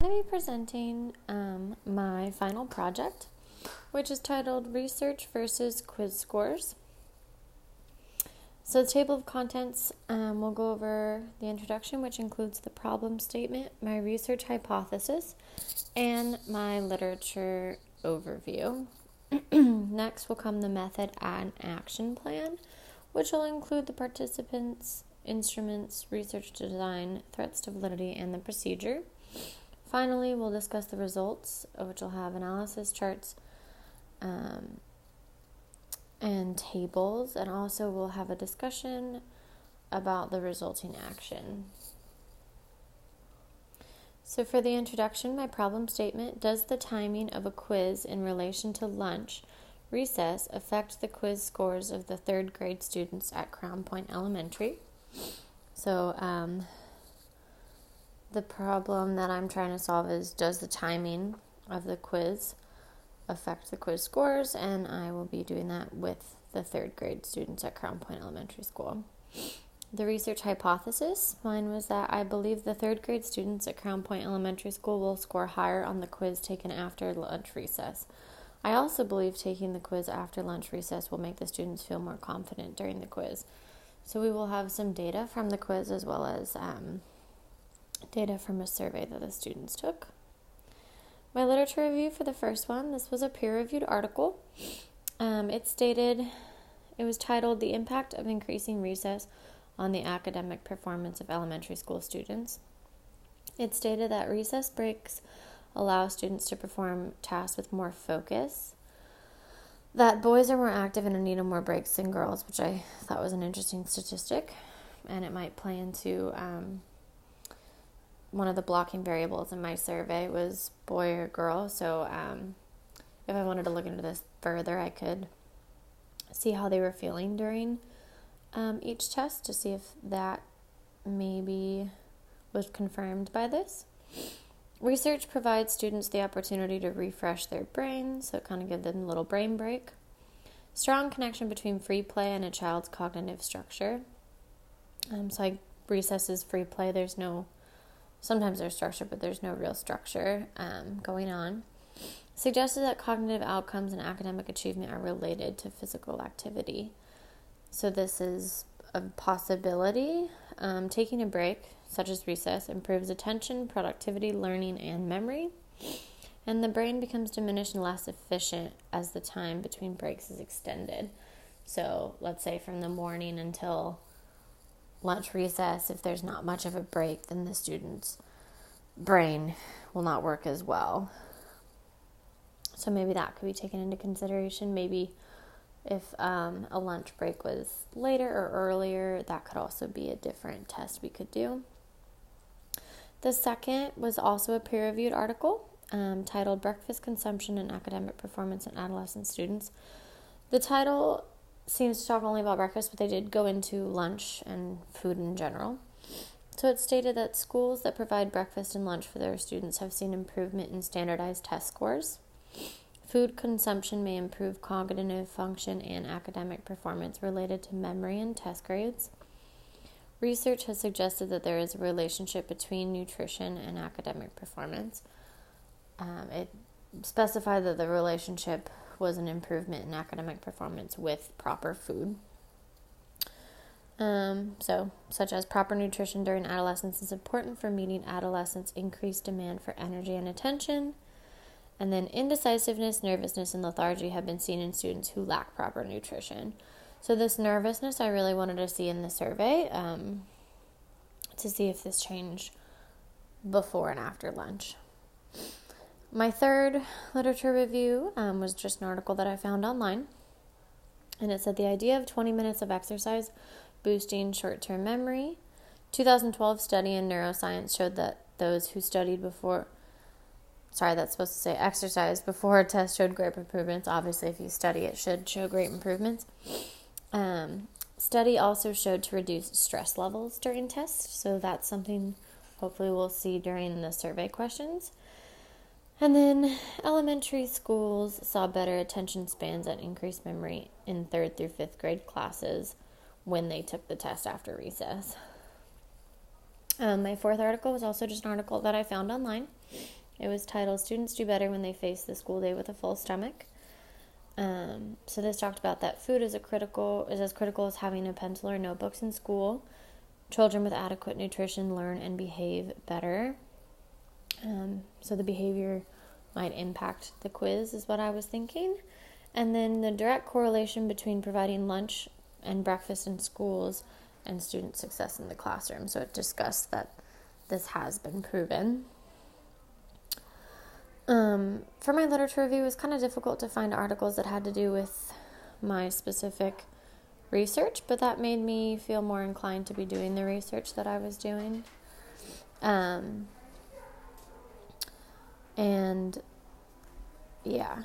I'll be presenting my final project, which is titled Research versus Quiz Scores. So the table of contents, we'll go over the introduction, which includes the problem statement, my research hypothesis, and my literature overview. Next will come the method and action plan, which will include the participants, instruments, research design, threats to validity, and the procedure. Finally, we'll discuss the results, which will have analysis charts and tables, and also we'll have a discussion about the resulting action. So for the introduction, my problem statement: does the timing of a quiz in relation to lunch recess affect the quiz scores of the third grade students at Crown Point Elementary? So the problem that I'm trying to solve is, does the timing of the quiz affect the quiz scores? And I will be doing that with the third grade students at Crown Point Elementary School. The research hypothesis, mine was that I believe the third grade students at Crown Point Elementary School will score higher on the quiz taken after lunch recess. I also believe taking the quiz after lunch recess will make the students feel more confident during the quiz. So we will have some data from the quiz as well as data from a survey that the students took. My literature review for the first one, this was a peer-reviewed article. It was titled The Impact of Increasing Recess on the Academic Performance of Elementary School Students. It stated that recess breaks allow students to perform tasks with more focus, that boys are more active and in need of more breaks than girls, which I thought was an interesting statistic, and it might play into one of the blocking variables in my survey was boy or girl. So if I wanted to look into this further, I could see how they were feeling during each test to see if that maybe was confirmed by this. Research provides students the opportunity to refresh their brains, so it kind of gives them a little brain break. Strong connection between free play and a child's cognitive structure. Recess is free play. Sometimes there's structure, but there's no real structure going on. Suggested that cognitive outcomes and academic achievement are related to physical activity. So this is a possibility. Taking a break, such as recess, improves attention, productivity, learning, and memory. And the brain becomes diminished and less efficient as the time between breaks is extended. So let's say from the morning until lunch recess, if there's not much of a break, then the student's brain will not work as well. So maybe that could be taken into consideration. Maybe if a lunch break was later or earlier, that could also be a different test we could do. The second was also a peer-reviewed article titled Breakfast Consumption and Academic Performance in Adolescent Students. The title seems to talk only about breakfast, but they did go into lunch and food in general. So it stated that schools that provide breakfast and lunch for their students have seen improvement in standardized test scores. Food consumption may improve cognitive function and academic performance related to memory and test grades. Research has suggested that there is a relationship between nutrition and academic performance. It specified that the relationship was an improvement in academic performance with proper food. Such as proper nutrition during adolescence is important for meeting adolescents' increased demand for energy and attention. And then indecisiveness, nervousness, and lethargy have been seen in students who lack proper nutrition. So this nervousness I really wanted to see in the survey to see if this changed before and after lunch. My third literature review was just an article that I found online. And it said the idea of 20 minutes of exercise boosting short-term memory. 2012 study in neuroscience showed that those who studied exercise before a test showed great improvements. Obviously, if you study, it should show great improvements. Study also showed to reduce stress levels during tests. So that's something hopefully we'll see during the survey questions. And then elementary schools saw better attention spans and increased memory in 3rd through 5th grade classes when they took the test after recess. My fourth article was also just an article that I found online. It was titled Students Do Better When They Face the School Day with a Full Stomach. So this talked about that food is as critical as having a pencil or notebooks in school. Children with adequate nutrition learn and behave better. So the behavior might impact the quiz is what I was thinking. And then the direct correlation between providing lunch and breakfast in schools and student success in the classroom. So it discussed that this has been proven. For my literature review, it was kind of difficult to find articles that had to do with my specific research, but that made me feel more inclined to be doing the research that I was doing. And yeah.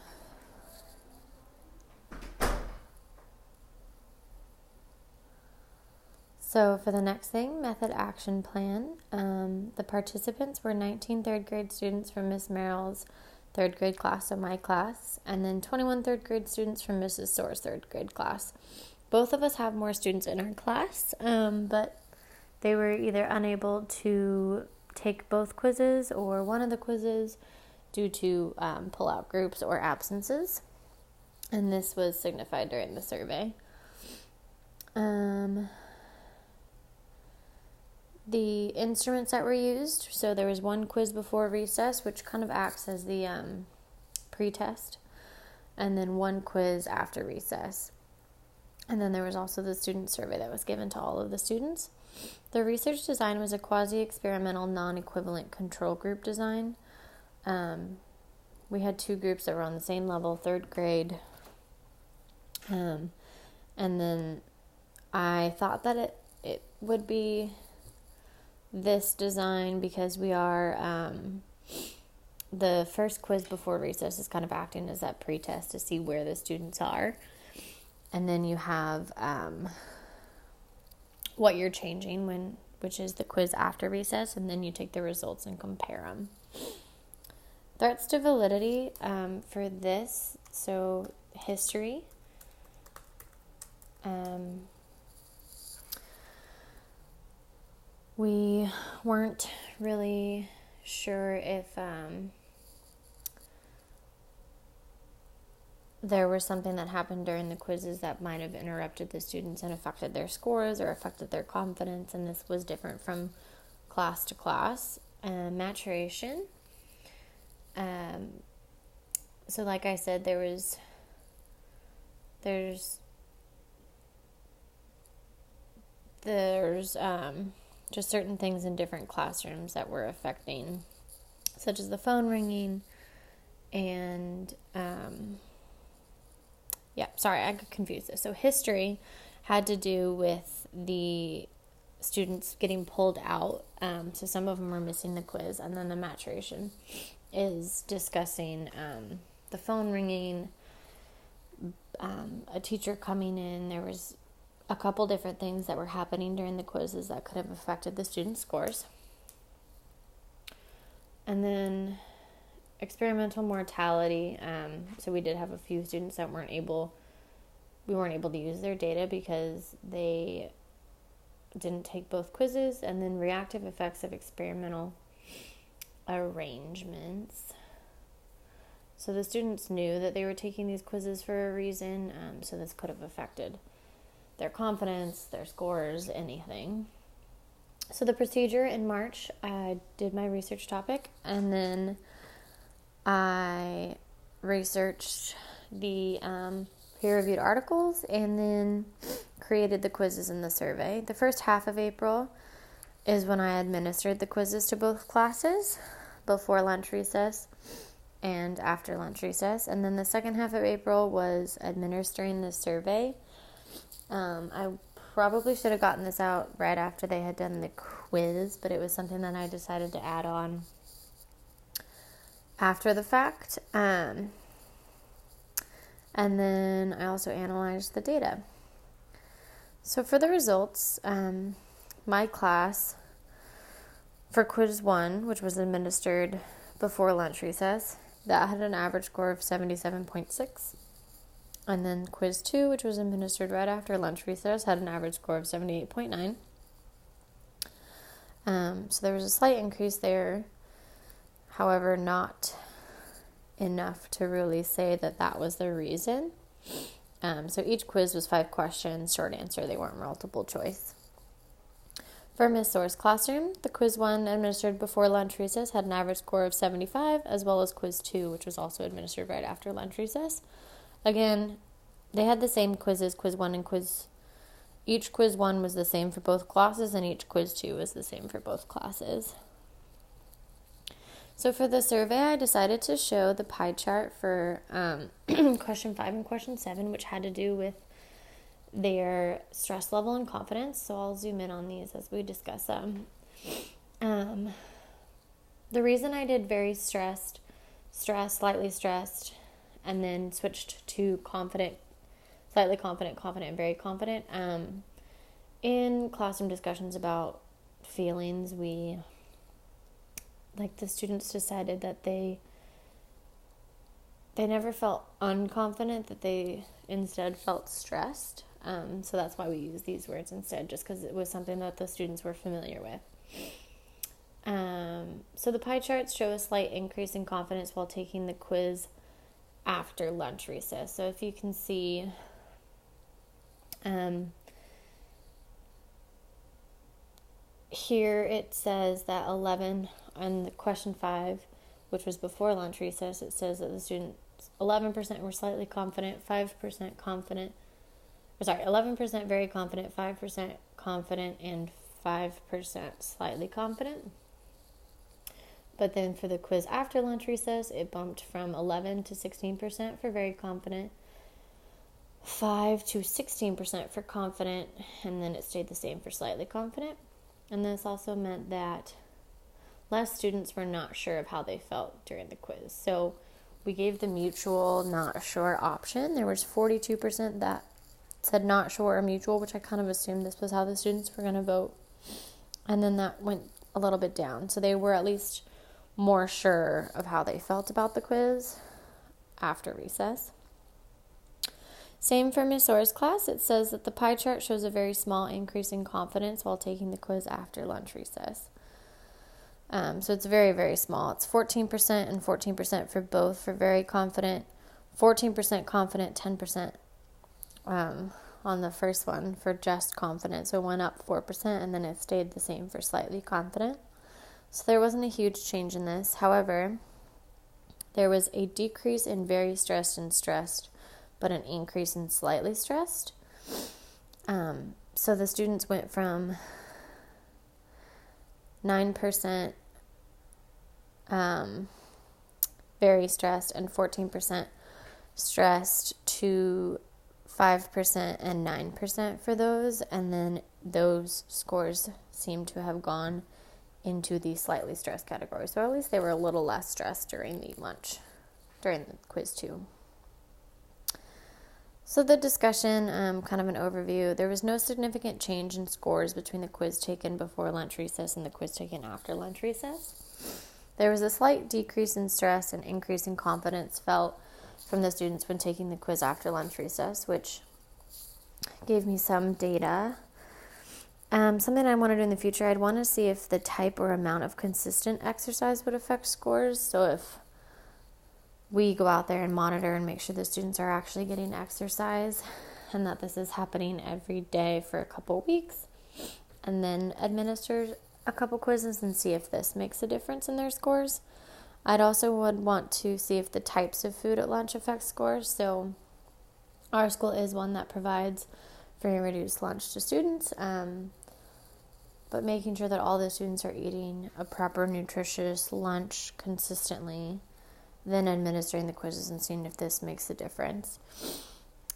So for the next thing, method action plan. The participants were 19 third grade students from Miss Merrill's third grade class, so my class, and then 21 third grade students from Mrs. Soar's third grade class. Both of us have more students in our class, but they were either unable to take both quizzes or one of the quizzes due to pull-out groups or absences, and this was signified during the survey. The instruments that were used, so there was one quiz before recess, which kind of acts as the pre-test, and then one quiz after recess. And then there was also the student survey that was given to all of the students. The research design was a quasi-experimental, non-equivalent control group design. We had two groups that were on the same level, third grade. And then I thought that it would be this design because we are, the first quiz before recess is kind of acting as that pre-test to see where the students are. And then you have what you're changing which is the quiz after recess, and then you take the results and compare them. Threats to validity for this, so history. We weren't really sure if there was something that happened during the quizzes that might have interrupted the students and affected their scores or affected their confidence, and this was different from class to class. Maturation. So like I said, there's just certain things in different classrooms that were affecting, such as the phone ringing and I got confused this. So history had to do with the students getting pulled out, so some of them were missing the quiz, and then the maturation is discussing the phone ringing, a teacher coming in. There was a couple different things that were happening during the quizzes that could have affected the students' scores. And then experimental mortality. So we did have a few students that we weren't able to use their data because they didn't take both quizzes. And then reactive effects of experimental arrangements. So the students knew that they were taking these quizzes for a reason, so this could have affected their confidence, their scores, anything. So the procedure in March, I did my research topic, and then I researched the peer-reviewed articles, and then created the quizzes in the survey. The first half of April is when I administered the quizzes to both classes before lunch recess and after lunch recess. And then the second half of April was administering the survey. I probably should have gotten this out right after they had done the quiz, but it was something that I decided to add on after the fact. And then I also analyzed the data. So for the results, my class for quiz 1, which was administered before lunch recess, that had an average score of 77.6. And then quiz 2, which was administered right after lunch recess, had an average score of 78.9. So there was a slight increase there. However, not enough to really say that that was the reason. So each quiz was 5 questions, short answer. They weren't multiple choice. For Miss Orr's classroom, the quiz 1 administered before lunch recess had an average score of 75, as well as quiz 2, which was also administered right after lunch recess. Again, they had the same quizzes, quiz 1 and each quiz 1 was the same for both classes, and each quiz 2 was the same for both classes. So for the survey, I decided to show the pie chart for question 5 and question 7, which had to do with their stress level and confidence. So I'll zoom in on these as we discuss them. The reason I did very stressed, slightly stressed, and then switched to confident, slightly confident, and very confident. In classroom discussions about feelings, the students decided that they never felt unconfident, that they instead felt stressed. So that's why we use these words instead, just because it was something that the students were familiar with. So the pie charts show a slight increase in confidence while taking the quiz after lunch recess. So if you can see, here it says that 11 on the question 5, which was before lunch recess, it says that the students 11% were slightly confident, 5% confident. 11% very confident, 5% confident, and 5% slightly confident. But then for the quiz after lunch recess, it bumped from 11 to 16% for very confident, 5 to 16% for confident, and then it stayed the same for slightly confident. And this also meant that less students were not sure of how they felt during the quiz. So we gave the mutual not sure option. There was 42% that said not sure or mutual, which I kind of assumed this was how the students were going to vote. And then that went a little bit down. So they were at least more sure of how they felt about the quiz after recess. Same for Miss Orr's class. It says that the pie chart shows a very small increase in confidence while taking the quiz after lunch recess. So it's very, very small. It's 14% and 14% for both for very confident, 14% confident, 10% on the first one for just confident. So it went up 4%, and then it stayed the same for slightly confident. So there wasn't a huge change in this. However, there was a decrease in very stressed and stressed, but an increase in slightly stressed. So the students went from 9% very stressed and 14% stressed to 5% and 9% for those, and then those scores seem to have gone into the slightly stressed category. So at least they were a little less stressed during the quiz 2. So the discussion, kind of an overview. There was no significant change in scores between the quiz taken before lunch recess and the quiz taken after lunch recess. There was a slight decrease in stress and increase in confidence felt from the students when taking the quiz after lunch recess, which gave me some data. Something I want to do in the future, I'd want to see if the type or amount of consistent exercise would affect scores. So if we go out there and monitor and make sure the students are actually getting exercise and that this is happening every day for a couple weeks, and then administer a couple quizzes and see if this makes a difference in their scores. I'd also would want to see if the types of food at lunch affect scores. So our school is one that provides free and reduced lunch to students, but making sure that all the students are eating a proper nutritious lunch consistently, then administering the quizzes and seeing if this makes a difference.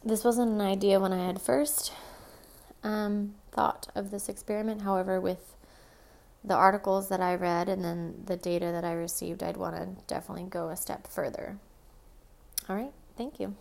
This wasn't an idea when I had first thought of this experiment. However, with the articles that I read and then the data that I received, I'd want to definitely go a step further. All right, thank you.